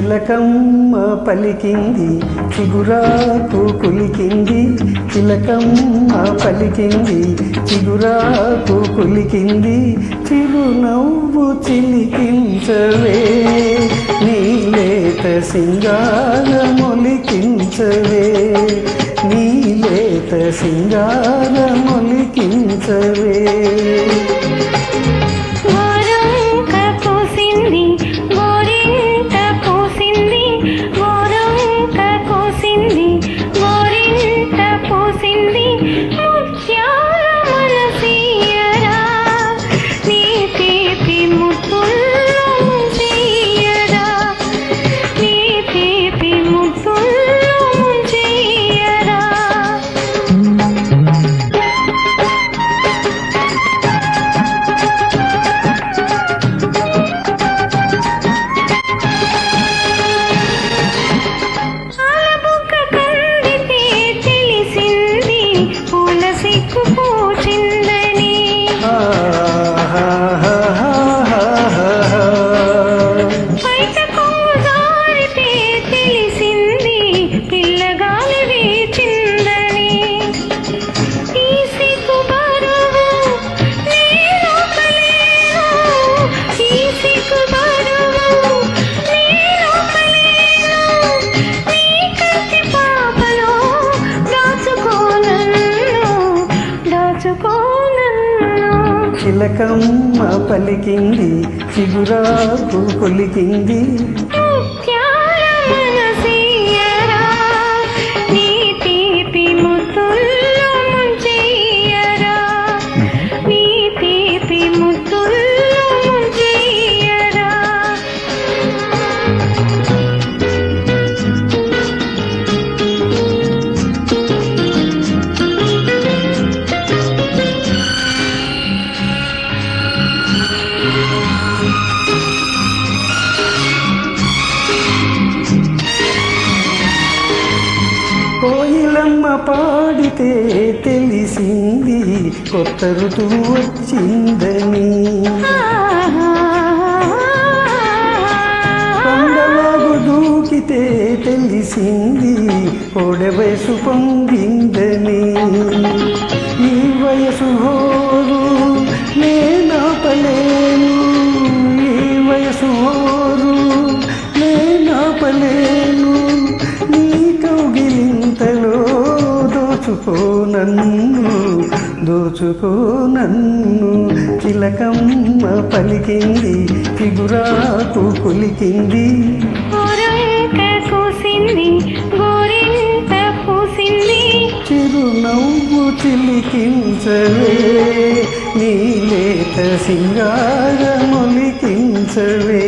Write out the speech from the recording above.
చిలకమ్మ పలికింది చిగురాకు కులికింది, చిలకమ్మ పలికింది చిగురాకు కులికింది, చిరునవ్వు చిలికించవే నీలేత సింగారమొలికించవే, నీలేత సింగారమొలికించవే. చిలకమ్మ పలికింది చిగురాకు కొలికింది, కోయిలమ్మ పాడితే తెలిసింది కొత్త ఋతువు వచ్చిందని, కొండలాగు దూకితే తెలిసింది కోడె వయసు పొంగిందని, ఈ వయసు హోరు నేనాపలేను, ఈ వయసు హోరు నేనాపలేను, నీ కౌగిలింతలో దోచుకో నన్ను, చిలకమ్మ పలికింది చిగురాకు కులికింది, చిరునవ్వు చిలికించవే నీలేత సింగారమొలికించవే.